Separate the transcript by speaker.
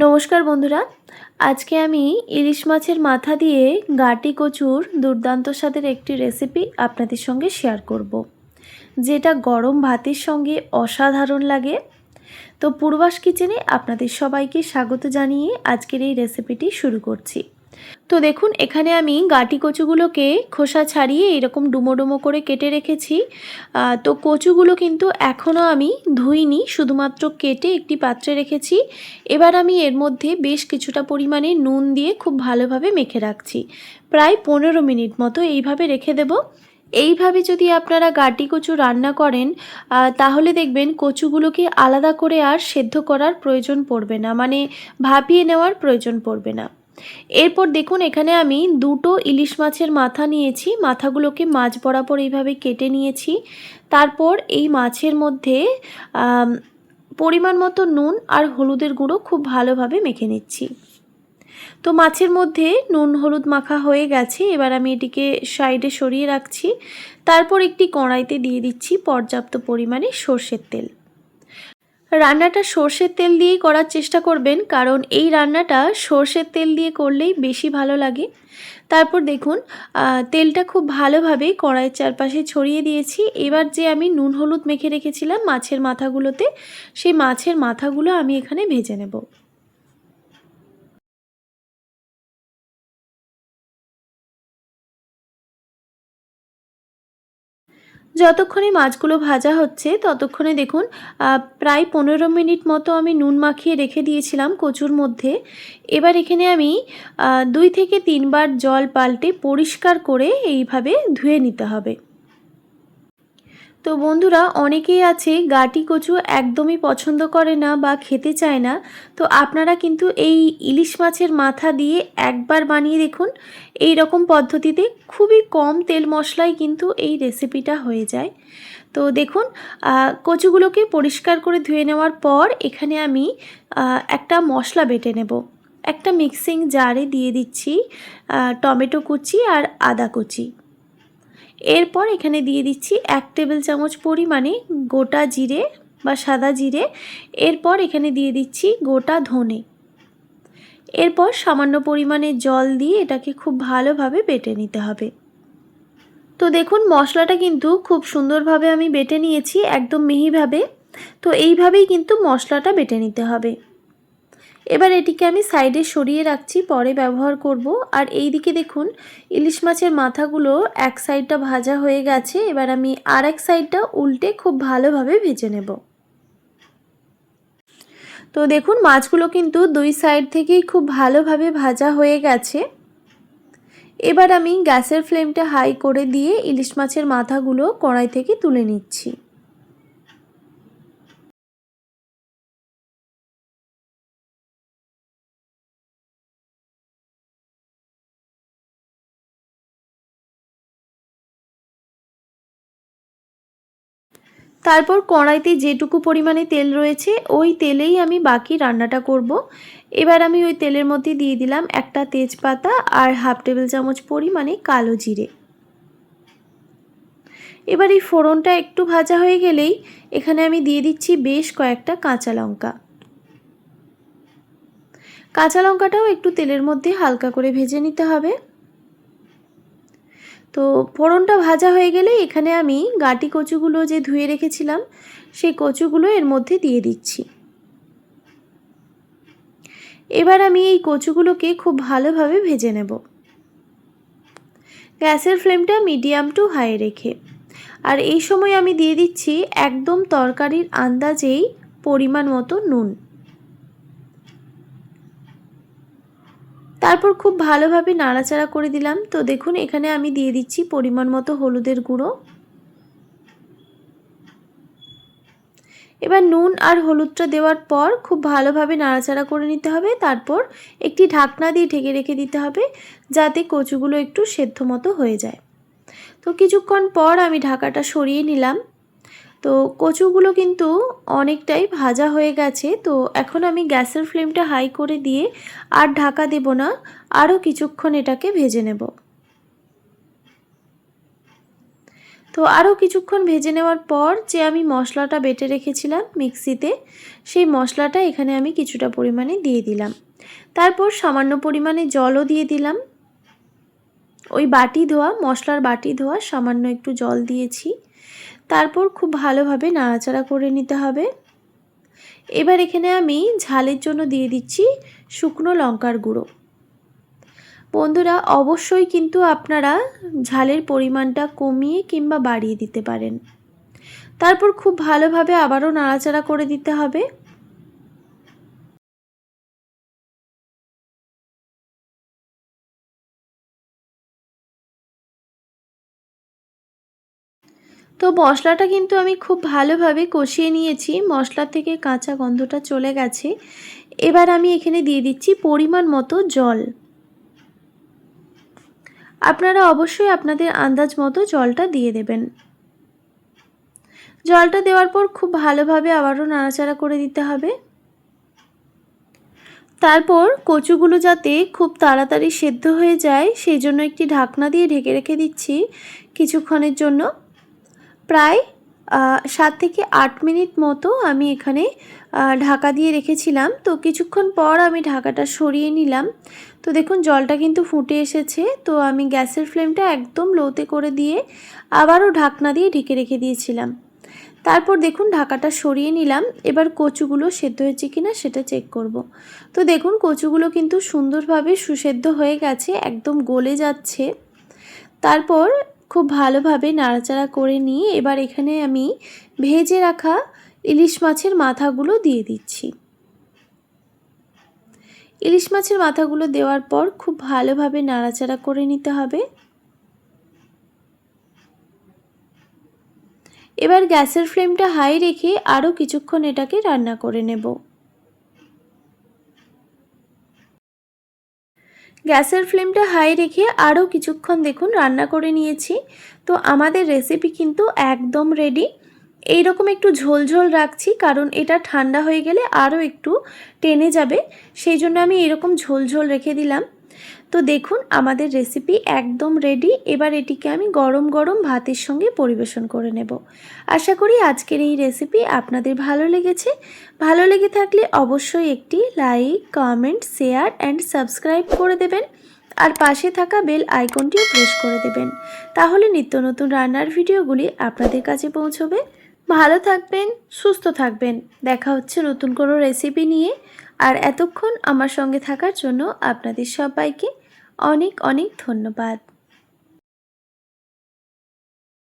Speaker 1: নমস্কার বন্ধুরা, আজকে আমি ইলিশ মাছের মাথা দিয়ে গাটি কচুর দুর্দান্ত স্বাদের একটি রেসিপি আপনাদের সঙ্গে শেয়ার করব, যেটা গরম ভাতের সঙ্গে অসাধারণ লাগে। তো পূর্বাস কিচেনে আপনাদের সবাইকে স্বাগত জানিয়ে আজকের এই রেসিপিটি শুরু করছি। তো দেখুন, এখানে আমি গাটি কচুগুলোকে খোসা ছাড়িয়ে এরকম ডুমো ডুমো করে কেটে রেখেছি। তো কচুগুলো কিন্তু এখনও আমি ধুইনি, শুধুমাত্র কেটে একটি পাত্রে রেখেছি। এবার আমি এর মধ্যে বেশ কিছুটা পরিমাণে নুন দিয়ে খুব ভালোভাবে মেখে রাখছি। প্রায় 15 মিনিট মতো এইভাবে রেখে দেব। এইভাবে যদি আপনারা গাটি কচু রান্না করেন তাহলে দেখবেন কচুগুলোকে আলাদা করে আর সেদ্ধ করার প্রয়োজন পড়বে না, মানে ভাপিয়ে নেওয়ার প্রয়োজন পড়বে না। এরপর দেখুন, এখানে আমি দুটো ইলিশ মাছের মাথা নিয়েছি। মাথাগুলোকে মাছ বরাবর এইভাবে কেটে নিয়েছি। তারপর এই মাছের মধ্যে পরিমাণ মতো নুন আর হলুদের গুঁড়ো খুব ভালোভাবে মেখে নিচ্ছি। তো মাছের মধ্যে নুন হলুদ মাখা হয়ে গেছে। এবার আমি এটিকে সাইডে সরিয়ে রাখছি। তারপর একটি কড়াইতে দিয়ে দিচ্ছি পর্যাপ্ত পরিমাণে সর্ষের তেল। রান্নাটা সর্ষের তেল দিয়েই করার চেষ্টা করবেন, কারণ এই রান্নাটা সর্ষের তেল দিয়ে করলেই বেশি ভালো লাগে। তারপর দেখুন, তেলটা খুব ভালোভাবে কড়াইয়ের চারপাশে ছড়িয়ে দিয়েছি। এবার যে আমি নুন হলুদ মেখে রেখেছিলাম মাছের মাথাগুলোতে, সেই মাছের মাথাগুলো আমি এখানে ভেজে নেব। যতক্ষণে মাছগুলো ভাজা হচ্ছে ততক্ষণে দেখুন, প্রায় 15 মিনিট মতো আমি নুন মাখিয়ে রেখে দিয়েছিলাম কচুর মধ্যে। এবার এখানে আমি 2 থেকে 3 বার জল পাল্টে পরিষ্কার করে এইভাবে ধুয়ে নিতে হবে। তো বন্ধুরা, অনেকেই আছে গাটি কচু একদমই পছন্দ করে না বা খেতে চায় না। তো আপনারা কিন্তু এই ইলিশ মাছের মাথা দিয়ে একবার বানিয়ে দেখুন। এই রকম পদ্ধতিতে খুবই কম তেল মশলায় কিন্তু এই রেসিপিটা হয়ে যায়। তো দেখুন, কচুগুলোকে পরিষ্কার করে ধুয়ে নেওয়ার পর এখানে আমি একটা মশলা বেটে নেব। একটা মিক্সিং জারে দিয়ে দিচ্ছি টমেটো কুচি আর আদা কুচি। এরপর এখানে দিয়ে দিচ্ছি 1 টেবিল চামচ পরিমাণে গোটা জিরে বা সাদা জিরে। এরপর এখানে দিয়ে দিচ্ছি গোটা ধনে। এরপর সামান্য পরিমাণে জল দিয়ে এটাকে খুব ভালোভাবে বেটে নিতে হবে। তো দেখুন, মশলাটা কিন্তু খুব সুন্দরভাবে আমি বেটে নিয়েছি, একদম মিহিভাবে। তো এইভাবেই কিন্তু মশলাটা বেটে নিতে হবে। এবার এটিকে আমি সাইডে সরিয়ে রাখছি, পরে ব্যবহার করব। আর এই দিকে দেখুন, ইলিশ মাছের মাথাগুলো এক সাইডটা ভাজা হয়ে গেছে। এবার আমি আর এক সাইডটা উল্টে খুব ভালোভাবে ভেজে নেব। তো দেখুন, মাছগুলো কিন্তু দুই সাইড থেকেই খুব ভালোভাবে ভাজা হয়ে গেছে। এবার আমি গ্যাসের ফ্লেমটা হাই করে দিয়ে ইলিশ মাছের মাথাগুলো কড়াই থেকে তুলে নিচ্ছি। তারপর কড়াইতে যেটুকু পরিমাণে তেল রয়েছে ওই তেলেই আমি বাকি রান্নাটা করব। এবার আমি ওই তেলের মধ্যে দিয়ে দিলাম একটা তেজপাতা আর হাফ টেবিল চামচ পরিমাণে কালো জিরে। এবার এই ফোড়নটা একটু ভাজা হয়ে গেলেই এখানে আমি দিয়ে দিচ্ছি বেশ কয়েকটা কাঁচা লঙ্কা। কাঁচা লঙ্কাটাও একটু তেলের মধ্যে হালকা করে ভেজে নিতে হবে। তো ফোড়নটা ভাজা হয়ে গেলে এখানে আমি গাটি কচুগুলো যে ধুয়ে রেখেছিলাম সেই কচুগুলো এর মধ্যে দিয়ে দিচ্ছি। এবার আমি এই কচুগুলোকে খুব ভালোভাবে ভেজে নেব, গ্যাসের ফ্লেমটা মিডিয়াম টু হাই রেখে। আর এই সময় আমি দিয়ে দিচ্ছি একদম তরকারির আন্দাজেই পরিমাণ মতো নুন। তারপর খুব ভালোভাবে নাড়াচাড়া করে দিলাম। তো দেখুন, এখানে আমি দিয়ে দিচ্ছি পরিমাণ মতো হলুদের গুঁড়ো। এবার নুন আর হলুদটা দেওয়ার পর খুব ভালোভাবে নাড়াচাড়া করে নিতে হবে। তারপর একটি ঢাকনা দিয়ে ঢেকে রেখে দিতে হবে, যাতে কচুগুলো একটু সেদ্ধ মতো হয়ে যায়। তো কিছুক্ষণ পর আমি ঢাকাটা সরিয়ে নিলাম। তো কচুগুলো কিন্তু অনেকটাই ভাজা হয়ে গেছে। তো এখন আমি গ্যাসের ফ্লেমটা হাই করে দিয়ে আর ঢাকা দেব না, আরও কিছুক্ষণ এটাকে ভেজে নেব। তো আরও কিছুক্ষণ ভেজে নেওয়ার পর যে আমি মশলাটা বেটে রেখেছিলাম মিক্সিতে, সেই মশলাটা এখানে আমি কিছুটা পরিমাণে দিয়ে দিলাম। তারপর সামান্য পরিমাণে জলও দিয়ে দিলাম। ওই বাটি ধোয়া, মশলার বাটি ধোয়া সামান্য একটু জল দিয়েছি। তারপর খুব ভালোভাবে নাড়াচাড়া করে নিতে হবে। এবার এখানে আমি ঝালের জন্য দিয়ে দিচ্ছি শুকনো লঙ্কার গুঁড়ো। বন্ধুরা, অবশ্যই কিন্তু আপনারা ঝালের পরিমাণটা কমিয়ে কিংবা বাড়িয়ে দিতে পারেন। তারপর খুব ভালোভাবে আবারও নাড়াচাড়া করে দিতে হবে। তো মশলাটা কিন্তু আমি খুব ভালোভাবে কষিয়ে নিয়েছি, মশলা থেকে কাঁচা গন্ধটা চলে গেছে। এবার আমি এখানে দিয়ে দিচ্ছি পরিমাণ মতো জল। আপনারা অবশ্যই আপনাদের আন্দাজ মতো জলটা দিয়ে দেবেন। জলটা দেওয়ার পর খুব ভালোভাবে আবারও নাড়াচাড়া করে দিতে হবে। তারপর কচুগুলো যাতে খুব তাড়াতাড়ি সেদ্ধ হয়ে যায় সেই জন্য একটি ঢাকনা দিয়ে ঢেকে রেখে দিচ্ছি কিছুক্ষণের জন্য। প্রায় 7 থেকে 8 মিনিট মতো আমি এখানে ঢাকা দিয়ে রেখেছিলাম। তো কিছুক্ষণ পর আমি ঢাকাটা সরিয়ে নিলাম। তো দেখুন জলটা কিন্তু ফুটে এসেছে। তো আমি গ্যাসের ফ্লেমটা একদম লোতে করে দিয়ে আবারও ঢাকনা দিয়ে ঢেকে রেখে দিয়েছিলাম। তারপর দেখুন ঢাকাটা সরিয়ে নিলাম। এবার কচুগুলো সেদ্ধ হয়েছে কিনা সেটা চেক করব। তো দেখুন কচুগুলো কিন্তু সুন্দরভাবে সুসেদ্ধ হয়ে গেছে, একদম গলে যাচ্ছে। তারপর খুব ভালোভাবে নাড়াচাড়া করে নিয়ে এবার এখানে আমি ভেজে রাখা ইলিশ মাছের মাথাগুলো দিয়ে দিচ্ছি। ইলিশ মাছের মাথাগুলো দেওয়ার পর খুব ভালোভাবে নাড়াচাড়া করে নিতে হবে। এবার গ্যাসের ফ্লেমটা হাই রেখে আরও কিছুক্ষণ এটাকে রান্না করে নেব। গ্যাসের ফ্লেমটা হাই রেখে আরও কিছুক্ষণ দেখুন রান্না করে নিয়েছি। তো আমাদের রেসিপি কিন্তু একদম রেডি। এইরকম একটু ঝোল ঝোল রাখছি কারণ এটা ঠান্ডা হয়ে গেলে আরও একটু টেনে যাবে, সেই জন্য আমি এরকম ঝোল ঝোল রেখে দিলাম। তো দেখুন আমাদের রেসিপি একদম রেডি। এবার এটিকে আমি গরম গরম ভাতের সঙ্গে পরিবেশন করে নেব। আশা করি আজকের এই রেসিপি আপনাদের ভালো লেগেছে। ভালো লেগে থাকলে অবশ্যই একটি like, comment, share and subscribe করে দেবেন। আর পাশে থাকা বেল আইকনটিও প্রেস করে দেবেন, তাহলে নিত্য নতুন রান্নার ভিডিওগুলি আপনাদের কাছে পৌঁছবে। ভালো থাকবেন, সুস্থ থাকবেন। দেখা হচ্ছে নতুন কোনো রেসিপি নিয়ে। আর এতক্ষণ আমার সঙ্গে থাকার জন্য আপনাদের সবাইকে অনেক অনেক ধন্যবাদ।